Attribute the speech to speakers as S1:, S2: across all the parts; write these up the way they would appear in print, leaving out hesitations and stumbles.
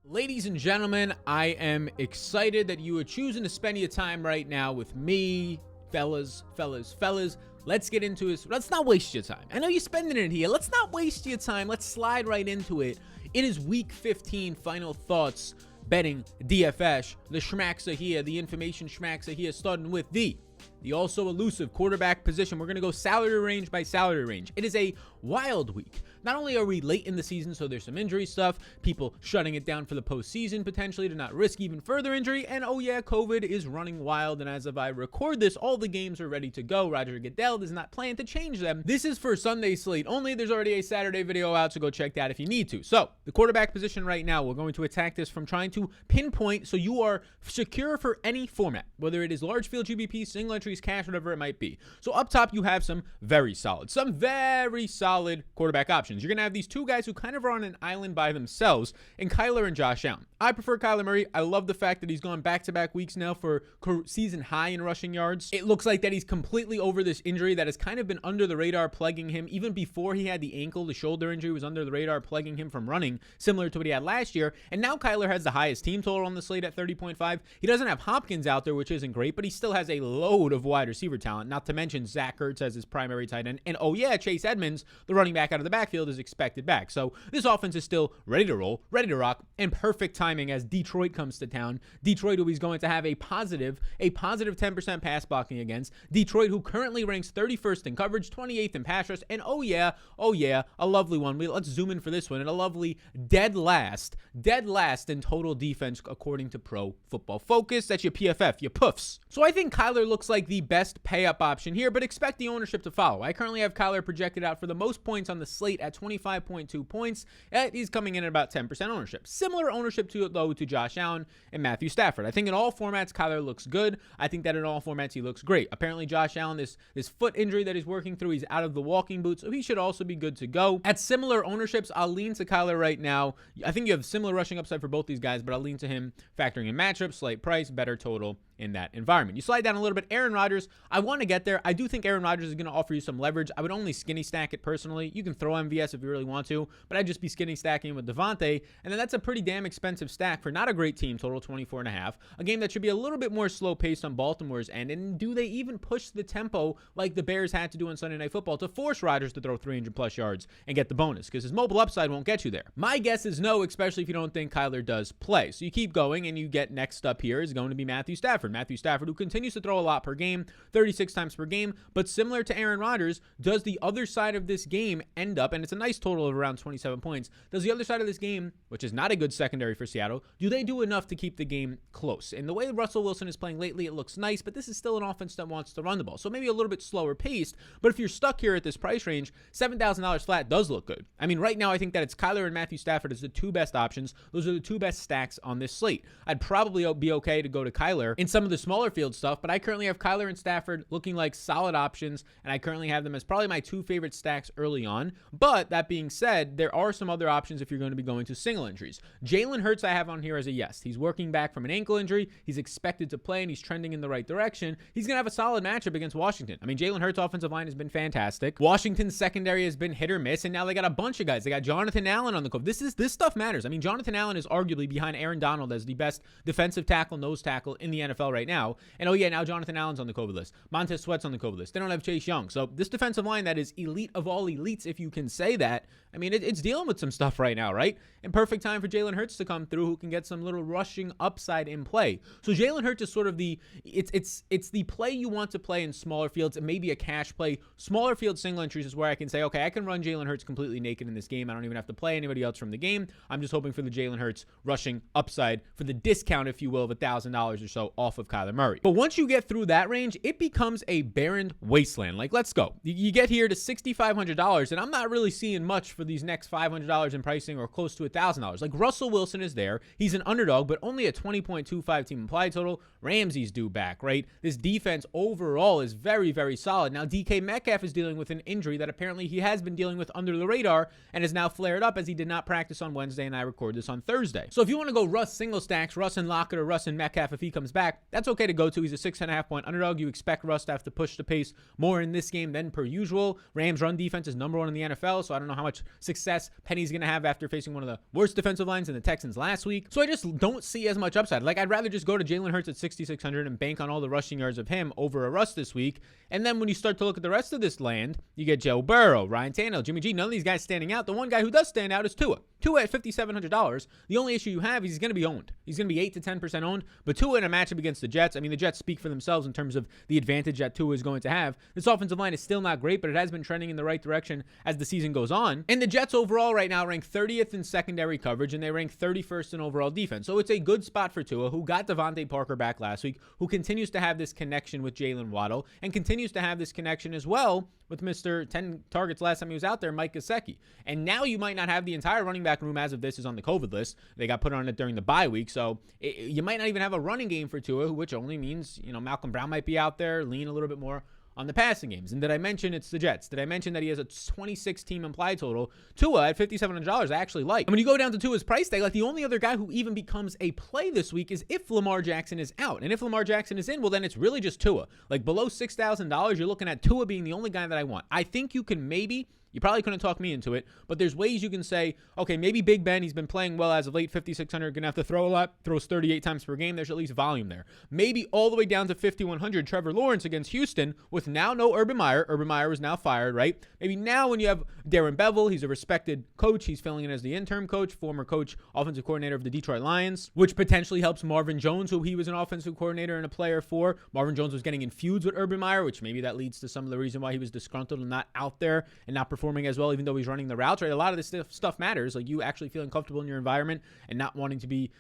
S1: Ladies and gentlemen, I am excited that you are choosing to spend your time right now with me, fellas. Let's get into this. Let's not waste your time. I know you're spending it here. Let's not waste your time. Let's slide right into it. It is week 15, final thoughts, betting, DFS. The schmacks are here. The information schmacks are here, starting with the also elusive quarterback position. We're going to go salary range by salary range. It is a wild week. Not only are we late in the season, so there's some injury stuff, people shutting it down for the postseason potentially to not risk even further injury, and oh yeah, COVID is running wild, and as of I record this, all the games are ready to go. Roger Goodell does not plan to change them. This is for Sunday slate only. There's already a Saturday video out, so go check that if you need to. So, the quarterback position right now, we're going to attack this from trying to pinpoint so you are secure for any format, whether it is large field GBP, single entries, cash, whatever it might be. So up top, you have some very solid quarterback options. You're going to have these two guys who kind of are on an island by themselves, in Kyler and Josh Allen. I prefer Kyler Murray. I love the fact that he's gone back-to-back weeks now for season high in rushing yards. It looks like that he's completely over this injury that has kind of been under the radar, plaguing him. Even before he had the ankle, the shoulder injury was under the radar, plaguing him from running, similar to what he had last year. And now Kyler has the highest team total on the slate at 30.5. He doesn't have Hopkins out there, which isn't great, but he still has a load of wide receiver talent, not to mention Zach Ertz as his primary tight end. And oh yeah, Chase Edmonds, the running back out of the backfield, is expected back. So this offense is still ready to roll, ready to rock, and perfect timing as Detroit comes to town. Detroit, who he's going to have a positive 10% pass blocking against. Detroit, who currently ranks 31st in coverage, 28th in pass rush, and oh yeah, a lovely one. Let's zoom in for this one. And a lovely dead last in total defense according to Pro Football Focus. That's your PFF, your puffs. So I think Kyler looks like the best pay-up option here, but expect the ownership to follow. I currently have Kyler projected out for the most points on the slate at 25.2 points. He's coming in at about 10% ownership. Similar ownership to Josh Allen and Matthew Stafford. I think in all formats, Kyler looks good. I think that in all formats, he looks great. Apparently, Josh Allen, this foot injury that he's working through, he's out of the walking boot, so he should also be good to go. At similar ownerships, I'll lean to Kyler right now. I think you have similar rushing upside for both these guys, but I'll lean to him factoring in matchups, slight price, better total in that environment. You slide down a little bit. Aaron Rodgers, I want to get there. I do think Aaron Rodgers is going to offer you some leverage. I would only skinny stack it personally. You can throw MVS if you really want to, but I'd just be skinny stacking with Devontae, and then that's a pretty damn expensive stack for not a great team total, 24.5. A game that should be a little bit more slow paced on Baltimore's end, and do they even push the tempo like the Bears had to do on Sunday Night Football to force Rodgers to throw 300 plus yards and get the bonus, because his mobile upside won't get you there. My guess is no, especially if you don't think Kyler does play. So you keep going, and you get next up here is going to be Matthew Stafford. Matthew Stafford, who continues to throw a lot per game, 36 times per game, but similar to Aaron Rodgers, does the other side of this game end up, and it's a nice total of around 27 points, does the other side of this game, which is not a good secondary for Seattle, do they do enough to keep the game close? And the way Russell Wilson is playing lately, it looks nice, but this is still an offense that wants to run the ball. So maybe a little bit slower paced, but if you're stuck here at this price range, $7,000 flat does look good. I mean, right now, I think that it's Kyler and Matthew Stafford as the two best options. Those are the two best stacks on this slate. I'd probably be okay to go to Kyler in some of the smaller field stuff, but I currently have Kyler and Stafford looking like solid options, and I currently have them as probably my two favorite stacks early on. But that being said, there are some other options if you're going to be going to single entries. Jalen Hurts I have on here as a yes. He's working back from an ankle injury. He's expected to play, and he's trending in the right direction. He's going to have a solid matchup against Washington. I mean, Jalen Hurts' offensive line has been fantastic. Washington's secondary has been hit or miss, and now they got a bunch of guys. They got Jonathan Allen on the cover. This stuff matters. I mean, Jonathan Allen is arguably behind Aaron Donald as the best defensive tackle, nose tackle in the NFL right now. And oh yeah, now Jonathan Allen's on the COVID list. Montez Sweat's on the COVID list. They don't have Chase Young. So this defensive line that is elite of all elites, if you can say that, I mean, it's dealing with some stuff right now, right? And perfect time for Jalen Hurts to come through, who can get some little rushing upside in play. So Jalen Hurts is sort of it's the play you want to play in smaller fields, and maybe a cash play. Smaller field single entries is where I can say, okay, I can run Jalen Hurts completely naked in this game. I don't even have to play anybody else from the game. I'm just hoping for the Jalen Hurts rushing upside for the discount, if you will, of $1,000 or so off of Kyler Murray. But once you get through that range, it becomes a barren wasteland. Like, let's go. You get here to $6,500, and I'm not really seeing much for these next $500 in pricing or close to $1,000. Like, Russell Wilson is there. He's an underdog, but only a 20.25 team implied total. Ramsey's due back, right? This defense overall is very, very solid. Now, DK Metcalf is dealing with an injury that apparently he has been dealing with under the radar and has now flared up as he did not practice on Wednesday, and I record this on Thursday. So if you want to go Russ single stacks, Russ and Lockett or Russ and Metcalf if he comes back, that's okay to go to. He's a 6.5 point underdog. You expect Russ to have to push the pace more in this game than per usual. Rams run defense is number one in the NFL, so I don't know how much success Penny's going to have after facing one of the worst defensive lines in the Texans last last week. So I just don't see as much upside. Like, I'd rather just go to Jalen Hurts at 6,600 and bank on all the rushing yards of him over a Russ this week. And then when you start to look at the rest of this land, you get Joe Burrow, Ryan Tannehill, Jimmy G. None of these guys standing out. The one guy who does stand out is Tua. Tua at $5,700. The only issue you have is he's going to be owned. He's going to be 8 to 10% owned. But Tua in a matchup against the Jets, I mean, the Jets speak for themselves in terms of the advantage that Tua is going to have. This offensive line is still not great, but it has been trending in the right direction as the season goes on. And the Jets overall right now rank 30th in secondary coverage, and they rank 31st in overall defense. So it's a good spot for Tua, who got Devontae Parker back last week, who continues to have this connection with Jalen Waddle, and continues to have this connection as well with Mr. 10 targets last time he was out there, Mike Gesicki. And now you might not have the entire running back room as of this is on the COVID list. They got put on it during the bye week, so you might not even have a running game for Tua, which only means, Malcolm Brown might be out there, lean a little bit more on the passing games. And did I mention it's the Jets? Did I mention that he has a 26-team implied total? Tua at $5,700 I actually like. And when you go down to Tua's price tag, like, the only other guy who even becomes a play this week is if Lamar Jackson is out. And if Lamar Jackson is in, well, then it's really just Tua. Like, below $6,000, you're looking at Tua being the only guy that I want. I think you can maybe... You probably couldn't talk me into it, but there's ways you can say, okay, maybe Big Ben, he's been playing well as of late, 5,600, going to have to throw a lot, throws 38 times per game. There's at least volume there. Maybe all the way down to 5,100, Trevor Lawrence against Houston with now no Urban Meyer. Urban Meyer is now fired, right? Maybe now when you have Darren Bevel, he's a respected coach. He's filling in as the interim coach, former coach, offensive coordinator of the Detroit Lions, which potentially helps Marvin Jones, who he was an offensive coordinator and a player for. Marvin Jones was getting in feuds with Urban Meyer, which maybe that leads to some of the reason why he was disgruntled and not out there and not performing as well, even though he's running the routes, right? A lot of this stuff matters, like you actually feeling comfortable in your environment and not wanting to be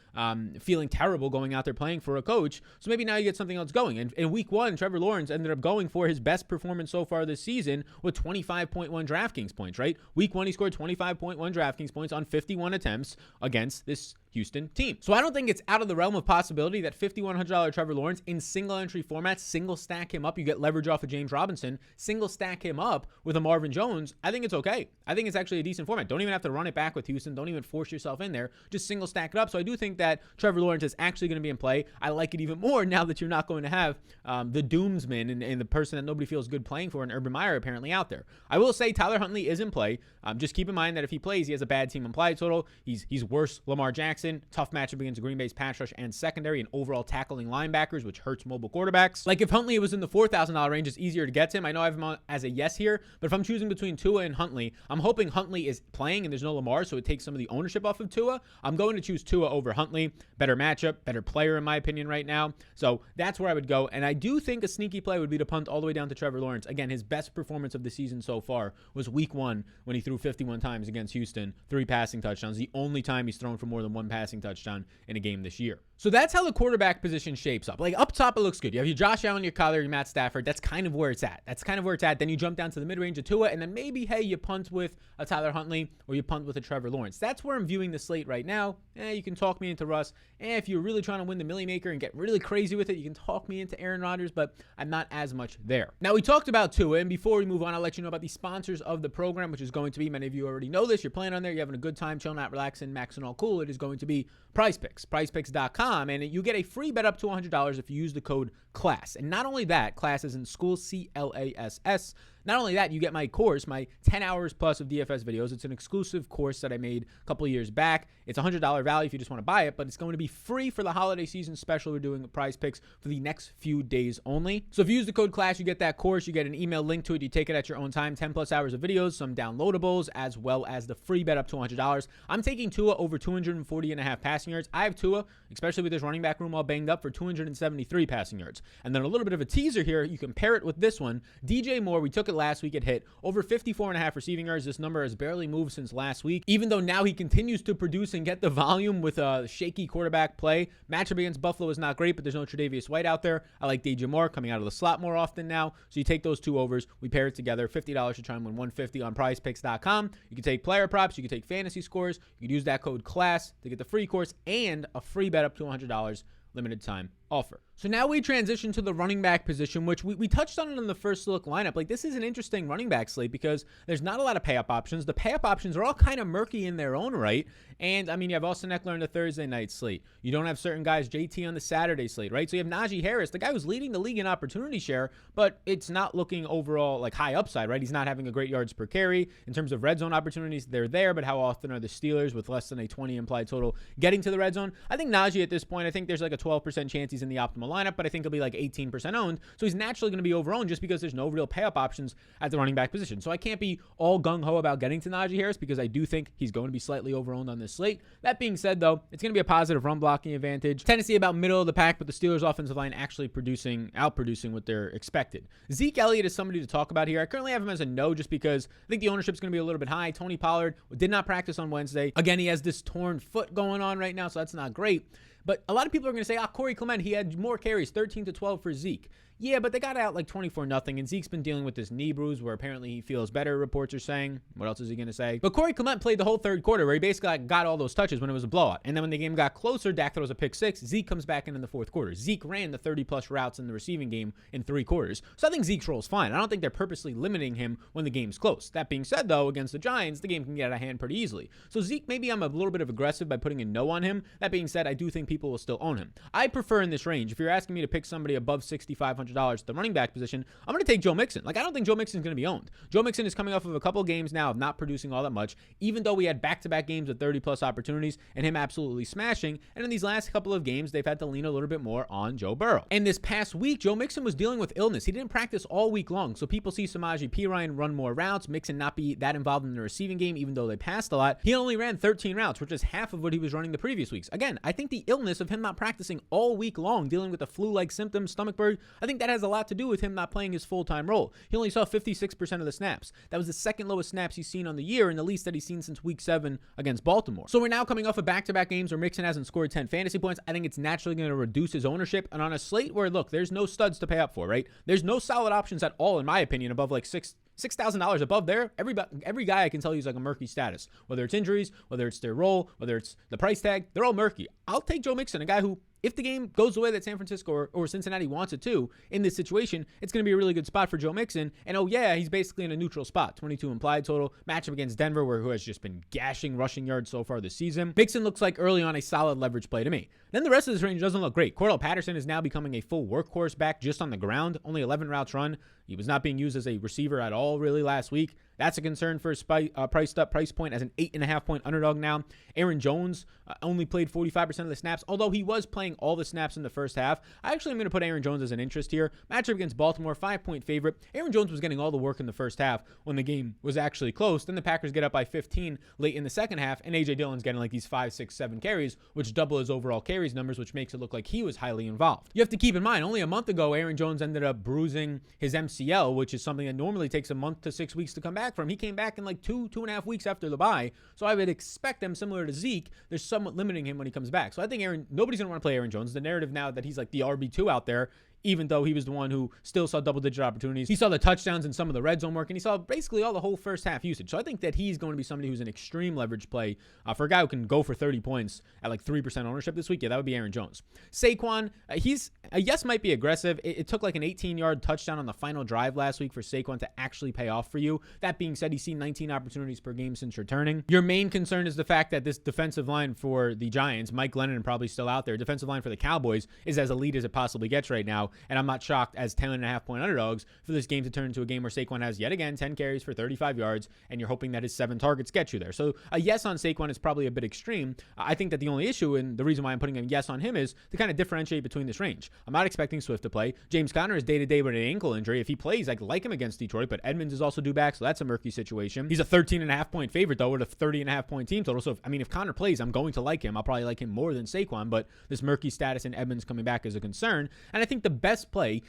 S1: feeling terrible going out there playing for a coach. So maybe now you get something else going. And in week one, Trevor Lawrence ended up going for his best performance so far this season with 25.1 DraftKings points, right? Week one, he scored 25.1 DraftKings points on 51 attempts against this Houston team. So I don't think it's out of the realm of possibility that $5,100 Trevor Lawrence in single entry formats, single stack him up. You get leverage off of James Robinson, single stack him up with a Marvin Jones. I think it's okay. I think it's actually a decent format. Don't even have to run it back with Houston. Don't even force yourself in there. Just single stack it up. So I do think that Trevor Lawrence is actually going to be in play. I like it even more now that you're not going to have the doomsman and the person that nobody feels good playing for, and Urban Meyer apparently out there. I will say Tyler Huntley is in play. Just keep in mind that if he plays, he has a bad team implied total. He's worse Lamar Jackson. Tough matchup against Green Bay's pass rush and secondary and overall tackling linebackers, which hurts mobile quarterbacks. Like, if Huntley was in the $4,000 range, it's easier to get to him. I know I have him as a yes here, but if I'm choosing between Tua and Huntley, I'm hoping Huntley is playing and there's no Lamar, so it takes some of the ownership off of Tua. I'm going to choose Tua over Huntley. Better matchup, better player in my opinion right now. So that's where I would go. And I do think a sneaky play would be to punt all the way down to Trevor Lawrence. Again, his best performance of the season so far was week one when he threw 51 times against Houston, 3 passing touchdowns. The only time he's thrown for more than 1 passing touchdown in a game this year. So that's how the quarterback position shapes up. Like, up top, it looks good. You have your Josh Allen, your Kyler, your Matt Stafford. That's kind of where it's at. Then you jump down to the mid-range of Tua, and then maybe, hey, you punt with a Tyler Huntley or you punt with a Trevor Lawrence. That's where I'm viewing the slate right now. You can talk me into Russ. If you're really trying to win the Millie Maker and get really crazy with it, you can talk me into Aaron Rodgers, but I'm not as much there. Now, we talked about Tua, and before we move on, I'll let you know about the sponsors of the program, which is going to be, many of you already know this, you're playing on there, you're having a good time, chilling out, relaxing, maxing all cool. It is going to be PrizePicks, PrizePicks.com, and you get a free bet up to $100 if you use the code CLASS. And not only that, CLASS is in school, CLASS. Not only that, you get my course, my 10 hours plus of DFS videos. It's an exclusive course that I made a couple of years back. It's $100 value if you just want to buy it, but it's going to be free for the holiday season special we're doing with PrizePicks for the next few days only. So if you use the code CLASS, you get that course. You get an email link to it. You take it at your own time. 10 plus hours of videos, some downloadables, as well as the free bet up to $100. I'm taking Tua over 240.5 passing yards. I have Tua, especially with his running back room all banged up, for 273 passing yards. And then a little bit of a teaser here. You can pair it with this one. DJ Moore, we took it last week, it hit over 54.5 receiving yards. This number has barely moved since last week, even though now he continues to produce and get the volume with a shaky quarterback play. Matchup against Buffalo is not great, but there's no Tre'Davious White out there. I like DJ Moore coming out of the slot more often now. So you take those two overs, we pair it together, $50 to try and win $150 on PrizePicks.com. You can take player props, you can take fantasy scores, you can use that code CLASS to get the free course and a free bet up to $100, limited time offer. So now we transition to the running back position, which we touched on it in the first look lineup. Like, this is an interesting running back slate because there's not a lot of pay-up options. The pay-up options are all kind of murky in their own right. And, I mean, you have Austin Eckler on the Thursday night slate. You don't have certain guys, JT on the Saturday slate, right? So you have Najee Harris, the guy who's leading the league in opportunity share, but it's not looking overall like high upside, right? He's not having a great yards per carry. In terms of red zone opportunities, they're there, but how often are the Steelers with less than a 20 implied total getting to the red zone? I think Najee at this point, I think there's like a 12% chance he's in the optimal lineup, but I think he'll be like 18% owned. So he's naturally going to be overowned just because there's no real pay-up options at the running back position. So I can't be all gung-ho about getting to Najee Harris because I do think he's going to be slightly overowned on this slate. That being said, though, it's going to be a positive run blocking advantage. Tennessee about middle of the pack, but the Steelers offensive line actually outproducing what they're expected. Zeke Elliott is somebody to talk about here. I currently have him as a no just because I think the ownership's going to be a little bit high. Tony Pollard did not practice on Wednesday. Again, he has this torn foot going on right now, so that's not great. But a lot of people are going to say, Corey Clement, he had more carries, 13 to 12 for Zeke. Yeah, but they got out like 24-0, and Zeke's been dealing with this knee bruise where apparently he feels better, reports are saying. What else is he going to say? But Corey Clement played the whole third quarter where he basically got all those touches when it was a blowout. And then when the game got closer, Dak throws a pick six. Zeke comes back in the fourth quarter. Zeke ran the 30-plus routes in the receiving game in 3 quarters. So I think Zeke's role is fine. I don't think they're purposely limiting him when the game's close. That being said, though, against the Giants, the game can get out of hand pretty easily. So Zeke, maybe I'm a little bit of aggressive by putting a no on him. That being said, I do think people will still own him. I prefer in this range, if you're asking me to pick somebody above $6,500 at the running back position, I'm going to take Joe Mixon. Like, I don't think Joe Mixon's going to be owned. Joe Mixon is coming off of a couple games now of not producing all that much, even though we had back-to-back games with 30-plus opportunities and him absolutely smashing. And in these last couple of games, they've had to lean a little bit more on Joe Burrow. And this past week, Joe Mixon was dealing with illness. He didn't practice all week long, so people see Samaje Perine run more routes, Mixon not be that involved in the receiving game, even though they passed a lot. He only ran 13 routes, which is half of what he was running the previous weeks. Again, I think the illness of him not practicing all week long, dealing with the flu-like symptoms, stomach bug, I think that has a lot to do with him not playing his full-time role. He only saw 56% of the snaps. That was the second lowest snaps he's seen on the year and the least that he's seen since week 7 against Baltimore. So we're now coming off of back-to-back games where Mixon hasn't scored 10 fantasy points. I think it's naturally going to reduce his ownership. And on a slate where, look, there's no studs to pay up for, right? There's no solid options at all, in my opinion, above like $6,000 above there. Every guy I can tell you is like a murky status. Whether it's injuries, whether it's their role, whether it's the price tag, they're all murky. I'll take Joe Mixon, a guy who, if the game goes the way that San Francisco or Cincinnati wants it to, in this situation, it's going to be a really good spot for Joe Mixon. And oh yeah, he's basically in a neutral spot. 22 implied total. Matchup against Denver, who has just been gashing rushing yards so far this season. Mixon looks like early on a solid leverage play to me. Then the rest of this range doesn't look great. Cordell Patterson is now becoming a full workhorse back just on the ground. Only 11 routes run. He was not being used as a receiver at all really last week. That's a concern for his priced up price point as an 8.5-point underdog now. Aaron Jones only played 45% of the snaps, although he was playing all the snaps in the first half. I actually am going to put Aaron Jones as an interest here. Matchup against Baltimore, 5-point favorite. Aaron Jones was getting all the work in the first half when the game was actually close. Then the Packers get up by 15 late in the second half, and A.J. Dillon's getting like these 5, 6, 7 carries, which double his overall carries numbers, which makes it look like he was highly involved. You have to keep in mind, only a month ago, Aaron Jones ended up bruising his MCL, which is something that normally takes a month to 6 weeks to come back from. He came back in like 2.5 weeks after the bye. So I would expect him, similar to Zeke, they're somewhat limiting him when he comes back. So I think nobody's going to want to play Aaron Jones. The narrative now that he's like the RB2 out there, even though he was the one who still saw double-digit opportunities. He saw the touchdowns and some of the red zone work, and he saw basically all the whole first half usage. So I think that he's going to be somebody who's an extreme leverage play for a guy who can go for 30 points at like 3% ownership this week. Yeah, that would be Aaron Jones. Saquon, he's yes, might be aggressive. It took like an 18-yard touchdown on the final drive last week for Saquon to actually pay off for you. That being said, he's seen 19 opportunities per game since returning. Your main concern is the fact that this defensive line for the Giants, Mike Glennon probably still out there, defensive line for the Cowboys is as elite as it possibly gets right now, and I'm not shocked as 10.5-point underdogs for this game to turn into a game where Saquon has yet again 10 carries for 35 yards, and you're hoping that his 7 targets get you there. So a yes on Saquon is probably a bit extreme. I think that the only issue, and the reason why I'm putting a yes on him, is to kind of differentiate between this range. I'm not expecting Swift to play. James Conner is day-to-day with an ankle injury. If he plays, I like him against Detroit, but Edmonds is also due back, so that's a murky situation. He's a 13.5-point favorite, though, with a 30.5-point team total. So, if Conner plays, I'm going to like him. I'll probably like him more than Saquon, but this murky status in Edmonds coming back is a concern. And I think the best play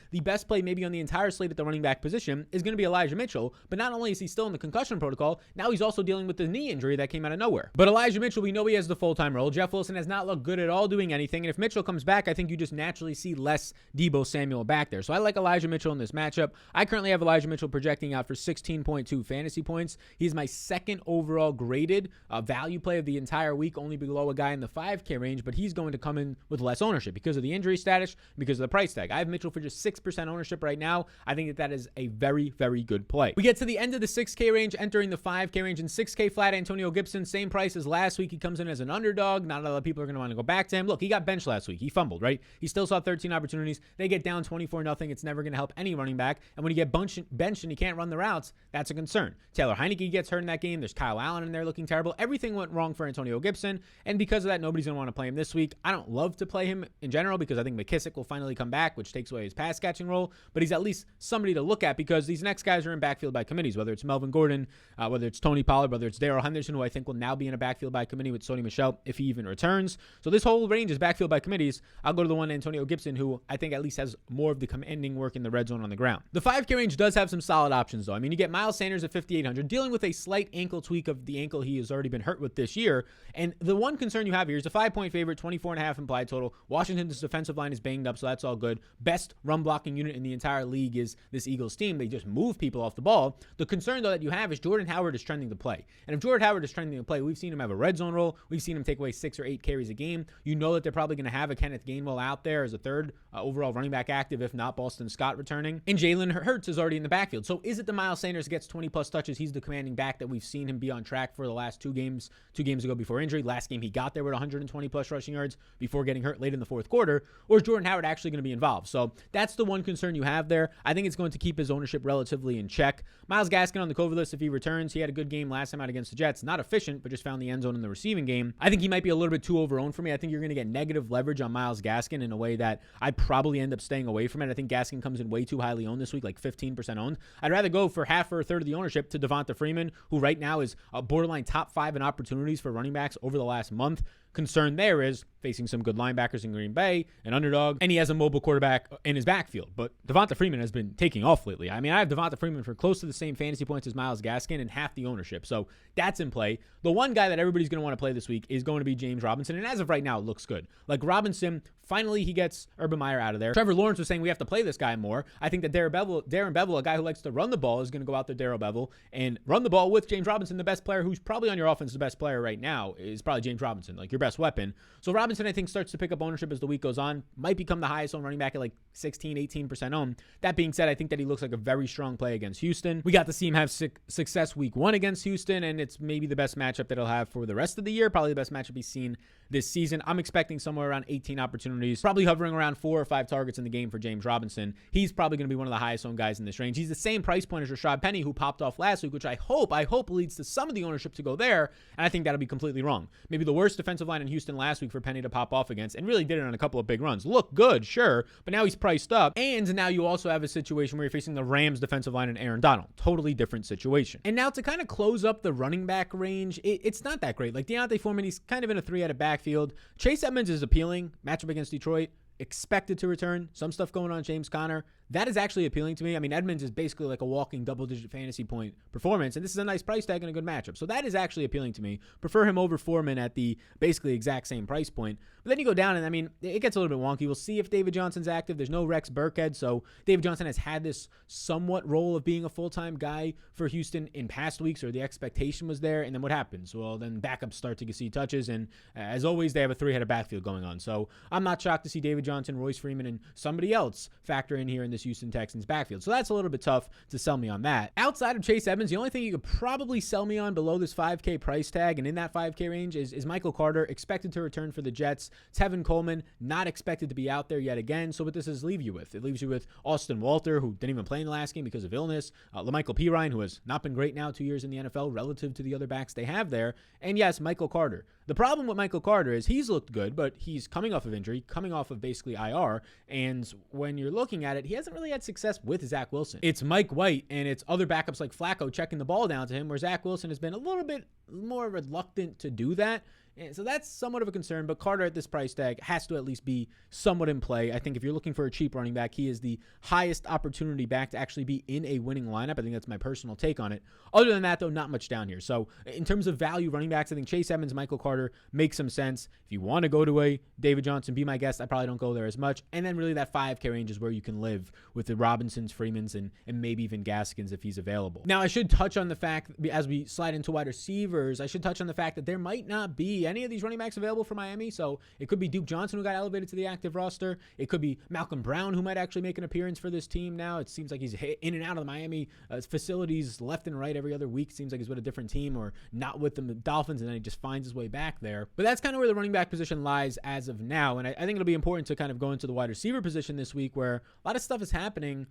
S1: maybe on the entire slate at the running back position is going to be Elijah Mitchell. But not only is he still in the concussion protocol, now he's also dealing with the knee injury that came out of nowhere. But Elijah Mitchell, we know he has the full-time role. Jeff Wilson has not looked good at all doing anything. And if Mitchell comes back, I think you just naturally see less Deebo Samuel back there. So I like Elijah Mitchell in this matchup. I currently have Elijah Mitchell projecting out for 16.2 fantasy points. He's my second overall graded value play of the entire week, only below a guy in the 5K range, but he's going to come in with less ownership because of the injury status, because of the price tag. I have Mitchell for just 6% ownership right now. I think that is a very, very good play. We get to the end of the 6K range, entering the 5K range. In 6K flat, Antonio Gibson, same price as last week. He comes in as an underdog. Not a lot of people are going to want to go back to him. Look, he got benched last week. He fumbled, right? He still saw 13 opportunities. They get down 24-0. It's never going to help any running back. And when you get benched and you can't run the routes, that's a concern. Taylor Heineke gets hurt in that game. There's Kyle Allen in there looking terrible. Everything went wrong for Antonio Gibson. And because of that, nobody's going to want to play him this week. I don't love to play him in general because I think McKissick will finally come back, which takes away his pass catching role. But he's at least somebody to look at because these next guys are in backfield by committees, whether it's Melvin Gordon, whether it's Tony Pollard, whether it's Darrell Henderson, who I think will now be in a backfield by committee with Sony Michel if he even returns. So this whole range is backfield by committees. I'll go to the one Antonio Gibson, who I think at least has more of the commanding work in the red zone on the ground. The 5K range does have some solid options, though. I mean, you get Miles Sanders at 5,800, dealing with a slight ankle tweak of the ankle he has already been hurt with this year. And the one concern you have here is a 5-point favorite, 24.5 implied total. Washington's defensive line is banged up, so that's all good. Best run blocking unit in the entire league is this Eagles team. They just move people off the ball. The concern, though, that you have is Jordan Howard is trending to play. And if Jordan Howard is trending to play, we've seen him have a red zone role. We've seen him take away 6 or 8 carries a game. You know that they're probably going to have a Kenneth Gainwell out there as a third overall running back active, if not Boston Scott returning. And Jalen Hurts is already in the backfield. So is it the Miles Sanders gets 20-plus touches? He's the commanding back that we've seen him be on track for the last 2 games ago before injury. Last game he got there with 120-plus rushing yards before getting hurt late in the fourth quarter. Or is Jordan Howard actually going to be involved? So that's the one concern you have there. I think it's going to keep his ownership relatively in check. Myles Gaskin on the COVID list if he returns. He had a good game last time out against the Jets. Not efficient, but just found the end zone in the receiving game. I think he might be a little bit too over-owned for me. I think you're going to get negative leverage on Myles Gaskin in a way that I'd probably end up staying away from it. I think Gaskin comes in way too highly owned this week, like 15% owned. I'd rather go for half or a third of the ownership to Devonta Freeman, who right now is a borderline top 5 in opportunities for running backs over the last month. Concern there is facing some good linebackers in Green Bay, an underdog, and he has a mobile quarterback in his backfield. But Devonta Freeman has been taking off lately. I mean, I have Devonta Freeman for close to the same fantasy points as Myles Gaskin and half the ownership. So that's in play. The one guy that everybody's going to want to play this week is going to be James Robinson. And as of right now, it looks good. Like Robinson, finally he gets Urban Meyer out of there. Trevor Lawrence was saying we have to play this guy more. I think that Darren Bevel, a guy who likes to run the ball, is going to go out there, Darren Bevel, and run the ball with James Robinson, the best player who's probably on your offense, the best player right now is probably James Robinson, like your best weapon. So Robinson, I think, starts to pick up ownership as the week goes on. Might become the highest owned running back at like 16, 18% owned. That being said, I think that he looks like a very strong play against Houston. We got to see him have success week 1 against Houston, and it's maybe the best matchup that he'll have for the rest of the year. Probably the best matchup he's seen this season. I'm expecting somewhere around 18 opportunities, probably hovering around 4 or 5 targets in the game for James Robinson. He's probably going to be one of the highest owned guys in this range. He's the same price point as Rashad Penny, who popped off last week, which I hope leads to some of the ownership to go there, and I think that'll be completely wrong. Maybe the worst defensive line in Houston last week for Penny to pop off against, and really did it on a couple of big runs. Look good, sure, but now he's priced up, and now you also have a situation where you're facing the Rams defensive line and Aaron Donald. Totally different situation. And now to kind of close up the running back range, it's not that great. Like Deontay Foreman, he's kind of in a 3-headed backfield. Chase Edmonds is appealing. Matchup against Detroit. Expected to return. Some stuff going on James Conner. That is actually appealing to me. I mean, Edmonds is basically like a walking double-digit fantasy point performance, and this is a nice price tag and a good matchup. So that is actually appealing to me. Prefer him over Foreman at the basically exact same price point. But then you go down, and I mean, it gets a little bit wonky. We'll see if David Johnson's active. There's no Rex Burkhead, so David Johnson has had this somewhat role of being a full-time guy for Houston in past weeks, or the expectation was there, and then what happens? Well, then backups start to see touches, and as always, they have a 3-headed backfield going on. So I'm not shocked to see David Johnson, Royce Freeman, and somebody else factor in here in this Houston Texans backfield. So that's a little bit tough to sell me on that. Outside of Chase Edmonds, the only thing you could probably sell me on below this 5K price tag and in that 5K range is Michael Carter, expected to return for the Jets. Tevin Coleman, not expected to be out there yet again. So what does this leave you with? It leaves you with Austin Walter, who didn't even play in the last game because of illness. LaMichael Pirine, who has not been great now 2 years in the NFL relative to the other backs they have there. And yes, Michael Carter. The problem with Michael Carter is he's looked good, but he's coming off of injury, coming off of basically IR. And when you're looking at it, he hasn't really had success with Zach Wilson. It's Mike White and it's other backups like Flacco checking the ball down to him, where Zach Wilson has been a little bit more reluctant to do that. And so that's somewhat of a concern, but Carter at this price tag has to at least be somewhat in play. I think if you're looking for a cheap running back, he is the highest opportunity back to actually be in a winning lineup. I think that's my personal take on it. Other than that, though, not much down here. So in terms of value running backs, I think Chase Edmonds, Michael Carter makes some sense. If you want to go to a David Johnson, be my guest. I probably don't go there as much. And then really that 5K range is where you can live with the Robinsons, Freemans, and maybe even Gaskins if he's available. Now, I should touch on the fact, as we slide into wide receivers, I should touch on the fact that there might not be any of these running backs available for Miami. So it could be Duke Johnson, who got elevated to the active roster. It could be Malcolm Brown, who might actually make an appearance for this team now. It seems like he's in and out of the Miami facilities left and right every other week. Seems like he's with a different team or not with the Dolphins, and then he just finds his way back there. But that's kind of where the running back position lies as of now. And I think it'll be important to kind of go into the wide receiver position this week, where a lot of stuff is happening.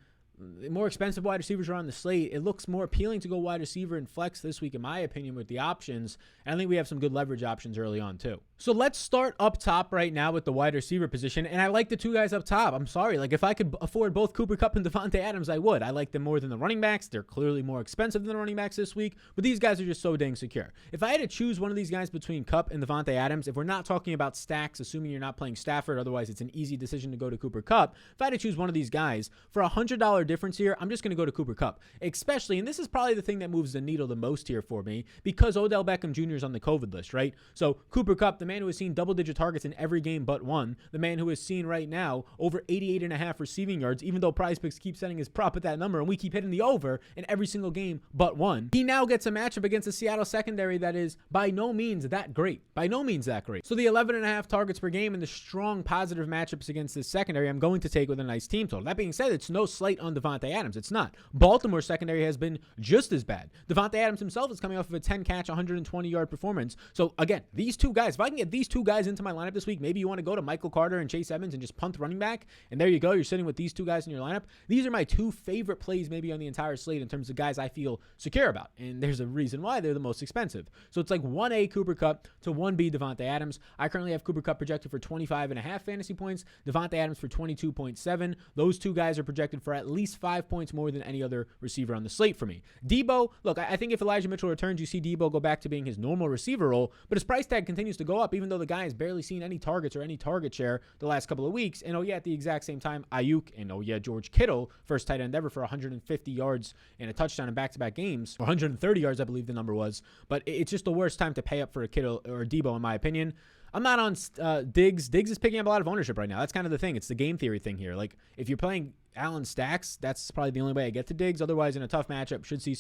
S1: More expensive wide receivers are on the slate. It looks more appealing to go wide receiver and flex this week, in my opinion, with the options. And I think we have some good leverage options early on, too. So let's start up top right now with the wide receiver position. And I like the two guys up top. I'm sorry. Like, if I could afford both Cooper Kupp and Devontae Adams, I would. I like them more than the running backs. They're clearly more expensive than the running backs this week. But these guys are just so dang secure. If I had to choose one of these guys between Kupp and Devontae Adams, if we're not talking about stacks, assuming you're not playing Stafford, otherwise it's an easy decision to go to Cooper Kupp. If I had to choose one of these guys, for a $100 difference here, I'm just going to go to Cooper Kupp. Especially, and this is probably the thing that moves the needle the most here for me, because Odell Beckham Jr. is on the COVID list, right? So Cooper Kupp, the man who has seen double-digit targets in every game but one, the man who has seen right now over 88.5 receiving yards, even though PrizePicks keeps setting his prop at that number, and we keep hitting the over in every single game but one. He now gets a matchup against the Seattle secondary that is by no means that great. By no means that great. So the 11.5 targets per game and the strong positive matchups against this secondary, I'm going to take with a nice team total. That being said, it's no slight on Devontae Adams. It's not. Baltimore's secondary has been just as bad. Devontae Adams himself is coming off of a 10-catch, 120-yard performance. So again, these two guys, if I can get these two guys into my lineup this week, maybe you want to go to Michael Carter and Chase Edmonds and just punt running back, and there you go. You're sitting with these two guys in your lineup. These are my two favorite plays maybe on the entire slate in terms of guys I feel secure about, and there's a reason why they're the most expensive. So it's like 1A Cooper Kupp to 1B Devontae Adams. I currently have Cooper Kupp projected for 25.5 fantasy points, Devontae Adams for 22.7. Those two guys are projected for at least 5 points more than any other receiver on the slate for me. Debo, look, I think if Elijah Mitchell returns, you see Debo go back to being his normal receiver role, but his price tag continues to go up, even though the guy has barely seen any targets or any target share the last couple of weeks. And at the exact same time, Ayuk and George Kittle, first tight end ever for 150 yards and a touchdown in back-to-back games, or 130 yards, I believe the number was. But it's just the worst time to pay up for a Kittle or a Debo, in my opinion. I'm not on Diggs. Diggs is picking up a lot of ownership right now. That's kind of the thing. It's the game theory thing here. Like, if you're playing Allen stacks, that's probably the only way I get to Diggs. Otherwise, in a tough matchup, should see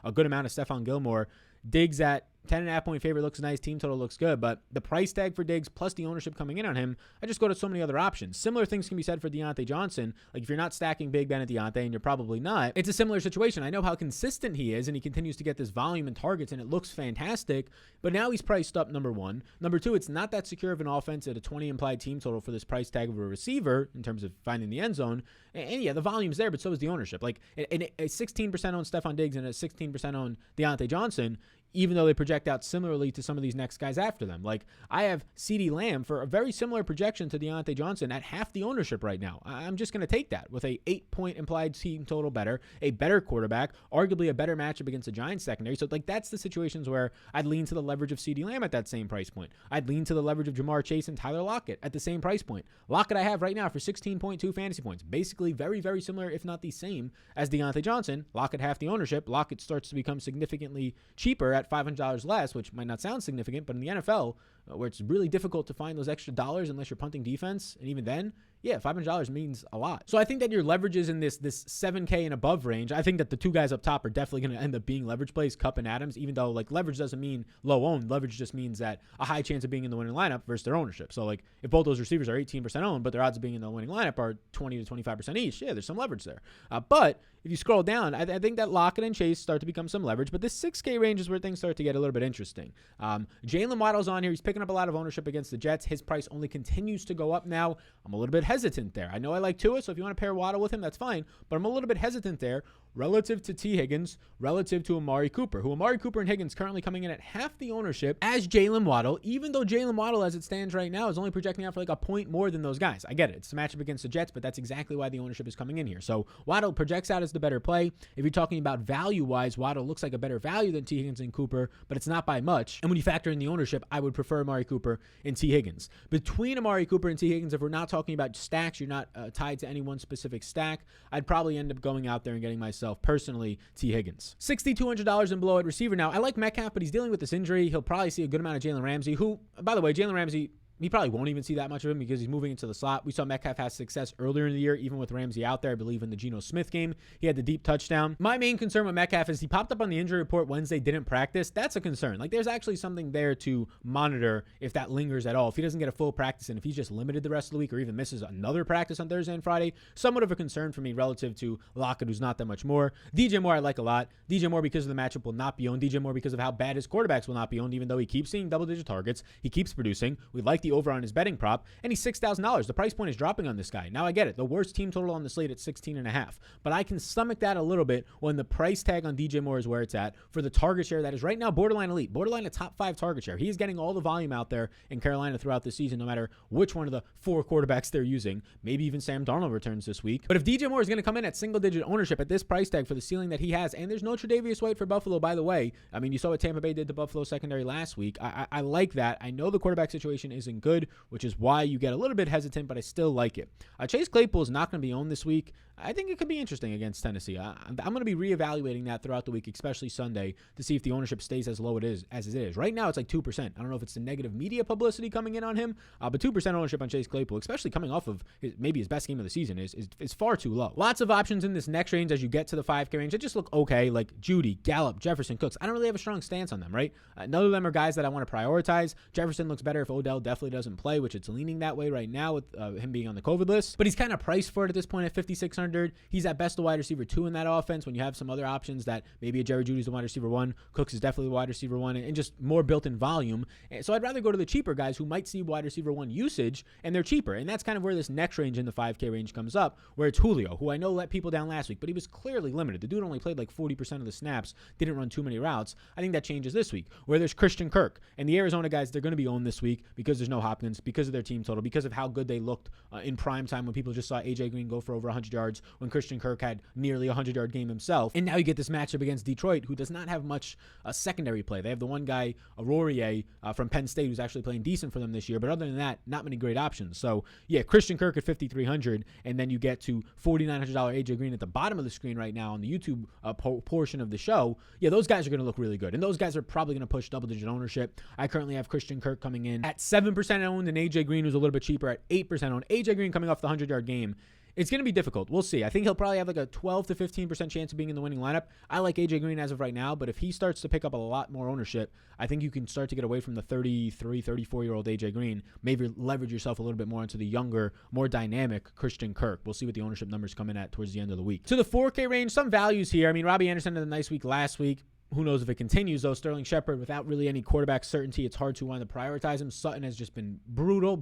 S1: a good amount of Stephon Gilmore. Diggs at 10.5 point favorite looks nice. Team total looks good, but the price tag for Diggs plus the ownership coming in on him, I just go to so many other options. Similar things can be said for Deontay Johnson. Like, if you're not stacking Big Ben at Deontay, and you're probably not, it's a similar situation. I know how consistent he is, and he continues to get this volume and targets, and it looks fantastic, but now he's priced up, number one. Number two, it's not that secure of an offense at a 20 implied team total for this price tag of a receiver in terms of finding the end zone. And yeah, the volume's there, but so is the ownership. Like, a 16% owned Stephon Diggs and a 16% owned Deontay Johnson, even though they project out similarly to some of these next guys after them. Like, I have CeeDee Lamb for a very similar projection to Deontay Johnson at half the ownership right now. I'm just going to take that with a 8-point implied team total better, a better quarterback, arguably a better matchup against the Giants secondary. So, like, that's the situations where I'd lean to the leverage of CeeDee Lamb at that same price point. I'd lean to the leverage of Jamar Chase and Tyler Lockett at the same price point. Lockett I have right now for 16.2 fantasy points. Basically very, very similar, if not the same, as Deontay Johnson. Lockett half the ownership. Lockett starts to become significantly cheaper at $500 less, which might not sound significant, but in the NFL, where it's really difficult to find those extra dollars unless you're punting defense, and even then, yeah, $500 means a lot. So I think that your leverage is in this 7K and above range. I think that the two guys up top are definitely going to end up being leverage plays, Kupp and Adams, even though, like, leverage doesn't mean low owned. Leverage just means that a high chance of being in the winning lineup versus their ownership. So, like, if both those receivers are 18% owned, but their odds of being in the winning lineup are 20 to 25% each, yeah, there's some leverage there. But if you scroll down, I think that Lockett and Chase start to become some leverage, but this 6K range is where things start to get a little bit interesting. Jalen Waddle's on here. He's picking up a lot of ownership against the Jets. His price only continues to go up now. I'm a little bit hesitant there. I know I like Tua, so if you want to pair Waddle with him, that's fine, but I'm a little bit hesitant there. relative to T. Higgins, relative to Amari Cooper, who Amari Cooper and Higgins currently coming in at half the ownership as Jalen Waddle, even though Jalen Waddle, as it stands right now, is only projecting out for like a point more than those guys. I get it. It's a matchup against the Jets, but that's exactly why the ownership is coming in here. So Waddle projects out as the better play. If you're talking about value-wise, Waddle looks like a better value than T. Higgins and Cooper, but it's not by much. And when you factor in the ownership, I would prefer Amari Cooper and T. Higgins. Between Amari Cooper and T. Higgins, if we're not talking about stacks, you're not tied to any one specific stack, I'd probably end up going out there and getting myself, personally, T. Higgins. $6,200 in below at receiver now. I like Metcalf, but he's dealing with this injury. He'll probably see a good amount of Jalen Ramsey, who, by the way, Jalen Ramsey, he probably won't even see that much of him because he's moving into the slot. We saw Metcalf have success earlier in the year, even with Ramsey out there. I believe in the Geno Smith game, he had the deep touchdown. My main concern with Metcalf is he popped up on the injury report Wednesday, didn't practice. That's a concern. Like, there's actually something there to monitor if that lingers at all. If he doesn't get a full practice and if he's just limited the rest of the week or even misses another practice on Thursday and Friday, somewhat of a concern for me relative to Lockett, who's not that much more. DJ Moore I like a lot. DJ Moore, because of the matchup, will not be owned. DJ Moore, because of how bad his quarterbacks, will not be owned, even though he keeps seeing double-digit targets. He keeps producing. We like the over on his betting prop, and he's $6,000. The price point is dropping on this guy. Now, I get it. The worst team total on the slate at 16.5, but I can stomach that a little bit when the price tag on DJ Moore is where it's at for the target share that is right now borderline elite, borderline a top 5 target share. He is getting all the volume out there in Carolina throughout the season, no matter which one of the 4 quarterbacks they're using. Maybe even Sam Darnold returns this week. But if DJ Moore is going to come in at single-digit ownership at this price tag for the ceiling that he has, and there's no Tre'Davious White for Buffalo, by the way. I mean, you saw what Tampa Bay did to Buffalo secondary last week. I like that. I know the quarterback situation isn't good, which is why you get a little bit hesitant, but I still like it. Chase Claypool is not going to be owned this week. I think it could be interesting against Tennessee. I'm going to be reevaluating that throughout the week, especially Sunday, to see if the ownership stays as low as it is. Right now, it's like 2%. I don't know if it's the negative media publicity coming in on him, but 2% ownership on Chase Claypool, especially coming off of maybe his best game of the season, is far too low. Lots of options in this next range as you get to the 5K range that just look okay, like Judy, Gallup, Jefferson, Cooks. I don't really have a strong stance on them, right? None of them are guys that I want to prioritize. Jefferson looks better if Odell definitely doesn't play, which it's leaning that way right now with him being on the COVID list. But he's kind of priced for it at this point at $5,600. He's at best a wide receiver 2 in that offense when you have some other options that maybe a Jerry Jeudy's the wide receiver 1, Cooks is definitely the wide receiver 1, and just more built-in volume. So I'd rather go to the cheaper guys who might see wide receiver 1 usage, and they're cheaper. And that's kind of where this next range in the 5K range comes up, where it's Julio, who I know let people down last week, but he was clearly limited. The dude only played like 40% of the snaps, didn't run too many routes. I think that changes this week, where there's Christian Kirk. And the Arizona guys, they're going to be owned this week because there's no Hopkins, because of their team total, because of how good they looked in prime time when people just saw A.J. Green go for over 100 yards, when Christian Kirk had nearly a 100-yard game himself. And now you get this matchup against Detroit, who does not have much secondary play. They have the one guy, Aurier, from Penn State, who's actually playing decent for them this year. But other than that, not many great options. So, yeah, Christian Kirk at $5,300, and then you get to $4,900 A.J. Green at the bottom of the screen right now on the YouTube portion of the show. Yeah, those guys are going to look really good. And those guys are probably going to push double-digit ownership. I currently have Christian Kirk coming in at 7% owned, and A.J. Green, who's a little bit cheaper, at 8% owned. A.J. Green coming off the 100-yard game. It's going to be difficult. We'll see. I think he'll probably have like a 12 to 15% chance of being in the winning lineup. I like A.J. Green as of right now, but if he starts to pick up a lot more ownership, I think you can start to get away from the 33, 34-year-old A.J. Green, maybe leverage yourself a little bit more into the younger, more dynamic Christian Kirk. We'll see what the ownership numbers come in at towards the end of the week. To the 4K range, some values here. I mean, Robbie Anderson had a nice week last week. Who knows if it continues, though. Sterling Shepard, without really any quarterback certainty, it's hard to want to prioritize him. Sutton has just been brutal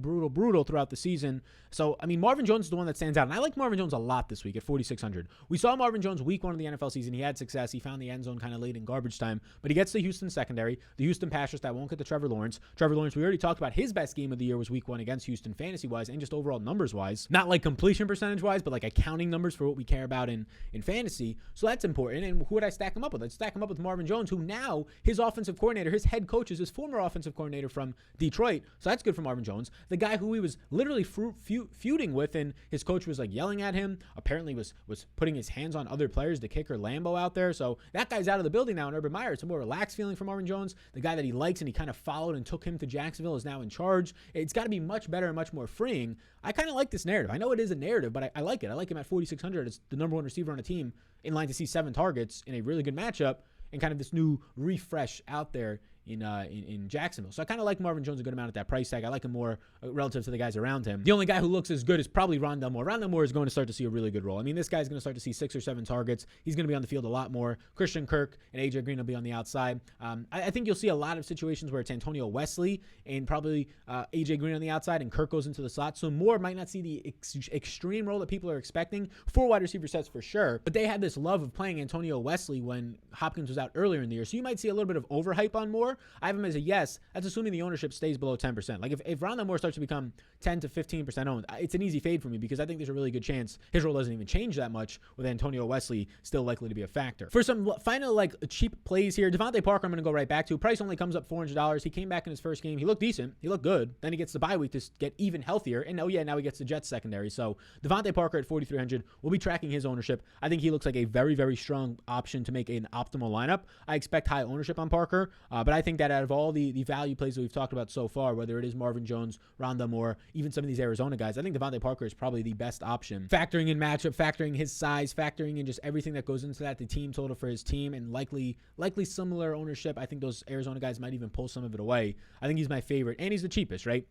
S1: throughout the season. So, I mean, Marvin Jones is the one that stands out. And I like Marvin Jones a lot this week at $4,600. We saw Marvin Jones week 1 of the NFL season. He had success. He found the end zone kind of late in garbage time. But he gets the Houston secondary, the Houston pass rush that won't get to Trevor Lawrence. Trevor Lawrence, we already talked about his best game of the year was week 1 against Houston fantasy-wise and just overall numbers-wise. Not like completion percentage-wise, but like accounting numbers for what we care about in fantasy. So that's important. And who would I stack him up with? I'd stack him up with Marvin Jones, who now his offensive coordinator, his head coach, is his former offensive coordinator from Detroit. So that's good for Marvin Jones. The guy who he was literally feuding with, and his coach was like yelling at him, apparently was putting his hands on other players, the kicker Lambo out there. So that guy's out of the building now in Urban Meyer. It's a more relaxed feeling for Marvin Jones. The guy that he likes and he kind of followed and took him to Jacksonville is now in charge. It's got to be much better and much more freeing. I kind of like this narrative. I know it is a narrative, but I like it. I like him at $4,600 as the number 1 receiver on a team in line to see 7 targets in a really good matchup. And kind of this new refresh out there in Jacksonville. So I kind of like Marvin Jones a good amount at that price tag. I like him more relative to the guys around him. The only guy who looks as good is probably Rondale Moore. Rondale Moore is going to start to see a really good role. I mean, this guy's going to start to see 6 or 7 targets. He's going to be on the field a lot more. Christian Kirk and AJ Green will be on the outside. I think you'll see a lot of situations where it's Antonio Wesley and probably AJ Green on the outside and Kirk goes into the slot. So Moore might not see the extreme role that people are expecting. 4 wide receiver sets for sure, but they had this love of playing Antonio Wesley when Hopkins was out earlier in the year. So you might see a little bit of overhype on Moore. I have him as a yes. That's assuming the ownership stays below 10%. Like if Rondale Moore starts to become 10 to 15% owned, it's an easy fade for me because I think there's a really good chance his role doesn't even change that much with Antonio Wesley still likely to be a factor. For some final like cheap plays here, Devontae Parker I'm going to go right back to. Price only comes up $400. He came back in his first game. He looked decent. He looked good. Then he gets the bye week to get even healthier. And now he gets the Jets secondary. So Devontae Parker at 4,300. We'll be tracking his ownership. I think he looks like a very, very strong option to make an optimal lineup. I expect high ownership on Parker, but I think that out of all the value plays that we've talked about so far, whether it is Marvin Jones, Rondale Moore, even some of these Arizona guys, I think Devontae Parker is probably the best option. Factoring in matchup, factoring his size, factoring in just everything that goes into that, the team total for his team, and likely similar ownership. I think those Arizona guys might even pull some of it away. I think he's my favorite, and he's the cheapest, right?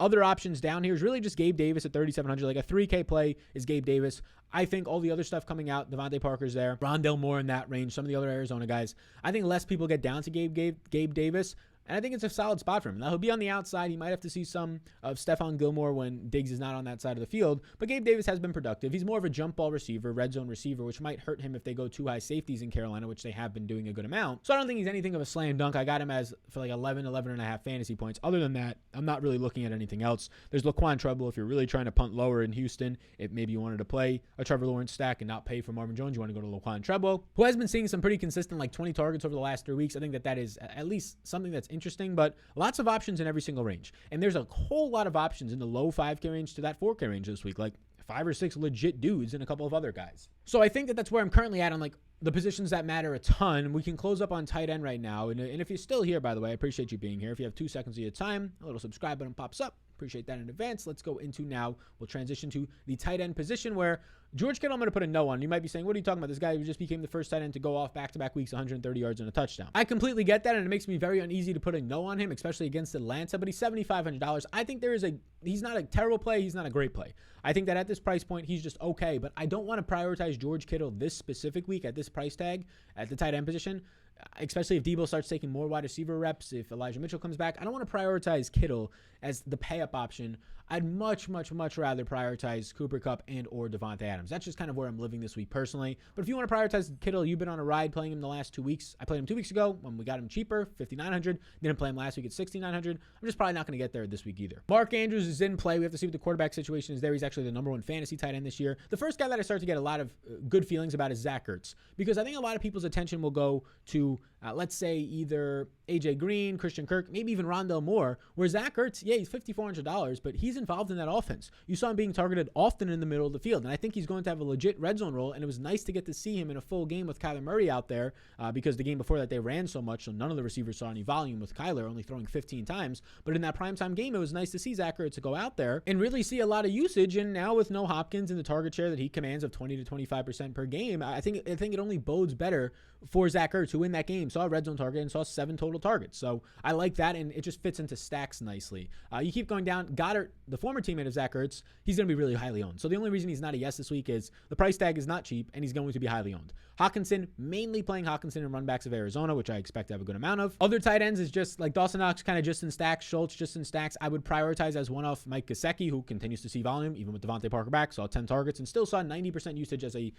S1: Other options down here is really just Gabe Davis at 3,700. Like a 3K play is Gabe Davis. I think all the other stuff coming out, Devontae Parker's there, Rondale Moore in that range, some of the other Arizona guys. I think less people get down to Gabe Davis. And I think it's a solid spot for him. Now, he'll be on the outside. He might have to see some of Stephon Gilmore when Diggs is not on that side of the field. But Gabe Davis has been productive. He's more of a jump ball receiver, red zone receiver, which might hurt him if they go too high safeties in Carolina, which they have been doing a good amount. So I don't think he's anything of a slam dunk. I got him as for like 11 and a half fantasy points. Other than that, I'm not really looking at anything else. There's Laquan Treadwell. If you're really trying to punt lower in Houston, if maybe you wanted to play a Trevor Lawrence stack and not pay for Marvin Jones, you want to go to Laquan Treadwell, who has been seeing some pretty consistent like 20 targets over the last 3 weeks. I think that is at least something that's interesting, but lots of options in every single range. And there's a whole lot of options in the low 5K range to that 4K range this week, like 5 or 6 legit dudes and a couple of other guys. So I think that's where I'm currently at on like the positions that matter a ton. We can close up on tight end right now. And if you're still here, by the way, I appreciate you being here. If you have 2 seconds of your time, a little subscribe button pops up. Appreciate that in advance. Let's go into now. We'll transition to the tight end position where George Kittle, I'm going to put a no on. You might be saying, what are you talking about? This guy who just became the first tight end to go off back-to-back weeks, 130 yards and a touchdown. I completely get that, and it makes me very uneasy to put a no on him, especially against Atlanta, but he's $7,500. I think he's not a terrible play. He's not a great play. I think that at this price point, he's just okay, but I don't want to prioritize George Kittle this specific week at this price tag at the tight end position, especially if Debo starts taking more wide receiver reps, if Elijah Mitchell comes back. I don't want to prioritize Kittle as the pay-up option. I'd much, much, much rather prioritize Cooper Kupp and or Devontae Adams. That's just kind of where I'm living this week personally. But if you want to prioritize Kittle, you've been on a ride playing him the last 2 weeks. I played him 2 weeks ago when we got him cheaper, $5,900. Didn't play him last week at $6,900. I'm just probably not going to get there this week either. Mark Andrews is in play. We have to see what the quarterback situation is there. He's actually the number 1 fantasy tight end this year. The first guy that I start to get a lot of good feelings about is Zach Ertz, because I think a lot of people's attention will go to, let's say, either AJ Green, Christian Kirk, maybe even Rondale Moore, where Zach Ertz, yeah, he's $5,400, but he's involved in that offense. You saw him being targeted often in the middle of the field, and I think he's going to have a legit red zone role, and it was nice to get to see him in a full game with Kyler Murray out there because the game before that they ran so much, so none of the receivers saw any volume with Kyler only throwing 15 times. But in that primetime game, it was nice to see Zach Ertz go out there and really see a lot of usage, and now with no Hopkins and the target share that he commands of 20 to 25% per game, I think it only bodes better for Zach Ertz, who in that game saw a red zone target and saw 7 total targets. So I like that, and it just fits into stacks nicely. You keep going down. Goddard, the former teammate of Zach Ertz, he's going to be really highly owned. So the only reason he's not a yes this week is the price tag is not cheap, and he's going to be highly owned. Hawkinson, mainly playing Hawkinson and run backs of Arizona, which I expect to have a good amount of. Other tight ends is just like Dawson Knox, kind of just in stacks. Schultz just in stacks. I would prioritize as one off Mike Gesicki, who continues to see volume, even with Devontae Parker back, saw 10 targets and still saw 90% usage as a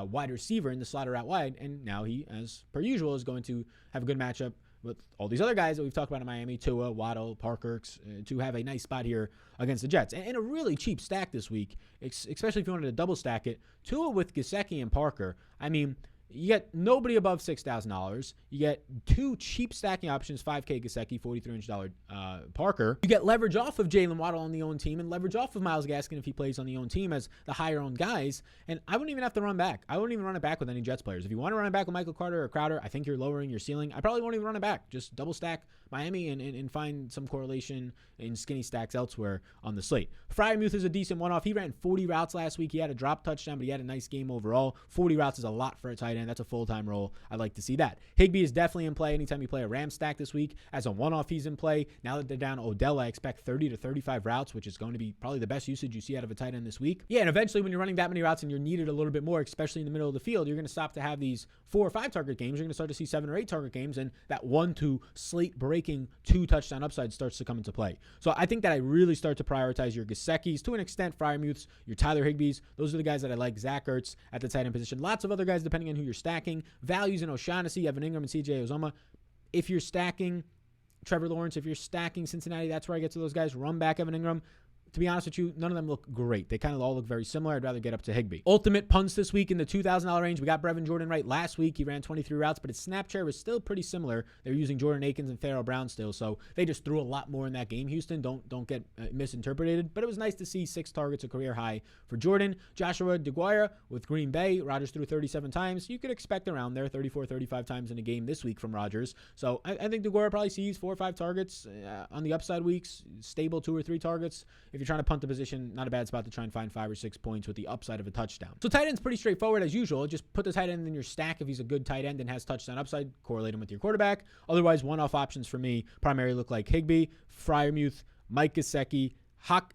S1: wide receiver in the slot or out wide. And now he, as per usual, is going to have a good matchup with all these other guys that we've talked about in Miami, Tua, Waddle, Parker, to have a nice spot here against the Jets. And a really cheap stack this week, especially if you wanted to double stack it. Tua with Gesicki and Parker, I mean, you get nobody above $6,000. You get 2 cheap stacking options, $5K Gesicki, $4,300 Parker. You get leverage off of Jalen Waddle on the own team and leverage off of Myles Gaskin if he plays on the own team as the higher owned guys. And I wouldn't even have to run back. I wouldn't even run it back with any Jets players. If you want to run it back with Michael Carter or Crowder, I think you're lowering your ceiling. I probably won't even run it back. Just double stack Miami and find some correlation in skinny stacks elsewhere on the slate. Freiermuth is a decent one-off. He ran 40 routes last week. He had a drop touchdown, but he had a nice game overall. 40 routes is a lot for a tight end. end. That's a full-time role. I'd like to see that. Higbee is definitely in play anytime you play a Ram stack this week. As a one-off, he's in play. Now that they're down Odell, I expect 30 to 35 routes, which is going to be probably the best usage you see out of a tight end this week. Yeah, and eventually when you're running that many routes and you're needed a little bit more, especially in the middle of the field, you're going to stop to have these 4 or 5 target games. You're going to start to see 7 or 8 target games, and that 1-2 slate-breaking 2 touchdown upside starts to come into play. So I think that I really start to prioritize your Gesicki's, to an extent, Freiermuths, your Tyler Higbees. Those are the guys that I like. Zach Ertz at the tight end position. Lots of other guys depending on who you're stacking. Values in O'Shaughnessy, Evan Ingram, and CJ Uzomah. If you're stacking Trevor Lawrence, if you're stacking Cincinnati, that's where I get to those guys. Run back Evan Ingram. To be honest with you, none of them look great. They kind of all look very similar. I'd rather get up to Higbee. Ultimate punts this week in the $2,000 range. We got Brevin Jordan right last week. He ran 23 routes, but his snap share was still pretty similar. They're using Jordan Akins and Pharaoh Brown still, so they just threw a lot more in that game. Houston, don't get misinterpreted, but it was nice to see 6 targets, a career high for Jordan. Joshua DeGuara with Green Bay. Rodgers threw 37 times. You could expect around there 34, 35 times in a game this week from Rodgers. So I think DeGuara probably sees 4 or 5 targets on the upside weeks, stable 2 or 3 targets. If you're trying to punt the position, not a bad spot to try and find 5 or 6 points with the upside of a touchdown. So tight end's pretty straightforward as usual. Just put the tight end in your stack if he's a good tight end and has touchdown upside. Correlate him with your quarterback. Otherwise, one-off options for me primarily look like Higbee, Freiermuth, Mike Gesicki,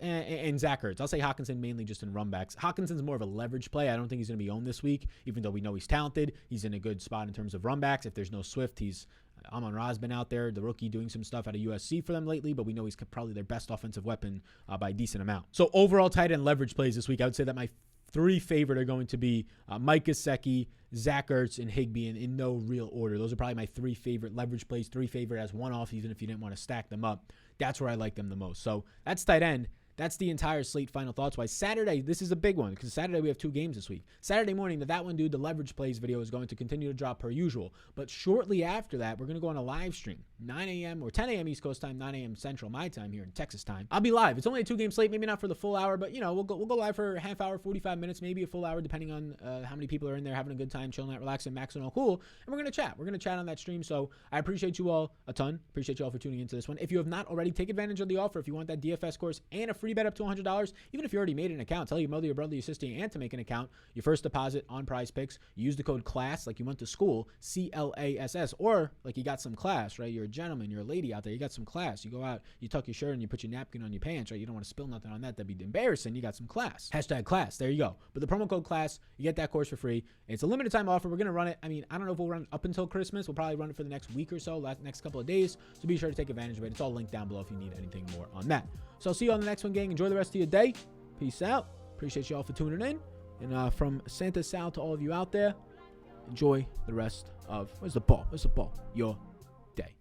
S1: and Zach Ertz. I'll say Hawkinson mainly just in runbacks. Hawkinson's more of a leverage play. I don't think he's going to be owned this week, even though we know he's talented. He's in a good spot in terms of runbacks. If there's no Swift, he's Amon-Ra's been out there, the rookie, doing some stuff out of USC for them lately, but we know he's probably their best offensive weapon by a decent amount. So overall tight end leverage plays this week, I would say that my 3 favorite are going to be Mike Gesicki, Zach Ertz, and Higbee in no real order. Those are probably my 3 favorite leverage plays, 3 favorite as one-off, even if you didn't want to stack them up. That's where I like them the most. So that's tight end. That's the entire slate. Final thoughts wise. Saturday, this is a big one because Saturday we have 2 games this week. Saturday morning, that one dude, the leverage plays video is going to continue to drop per usual. But shortly after that, we're going to go on a live stream, 9 a.m. or 10 a.m. East Coast time, 9 a.m. Central, my time here in Texas time. I'll be live. It's only a 2-game slate, maybe not for the full hour, but we'll go live for a half hour, 45 minutes, maybe a full hour, depending on how many people are in there having a good time, chilling out, relaxing, maxing, all cool. And we're going to chat. We're going to chat on that stream. So I appreciate you all a ton. Appreciate you all for tuning into this one. If you have not already, take advantage of the offer. If you want that DFS course and a free bet up to $100, even if you already made an account, tell your mother, your brother, your sister, your aunt to make an account. Your first deposit on PrizePicks. Use the code CLASS like you went to school, CLASS, or like you got some class, right? You're a gentleman, you're a lady out there, you got some class. You go out, you tuck your shirt and you put your napkin on your pants, right? You don't want to spill nothing on that. That'd be embarrassing. You got some class. Hashtag class. There you go. But the promo code CLASS, you get that course for free. It's a limited time offer. We're going to run it. I mean, I don't know if we'll run it up until Christmas. We'll probably run it for the next week or so, next couple of days. So be sure to take advantage of it. It's all linked down below if you need anything more on that. So I'll see you on the next one, gang. Enjoy the rest of your day. Peace out. Appreciate you all for tuning in. And from Santa Sal to all of you out there, enjoy the rest of, where's the ball? Your day.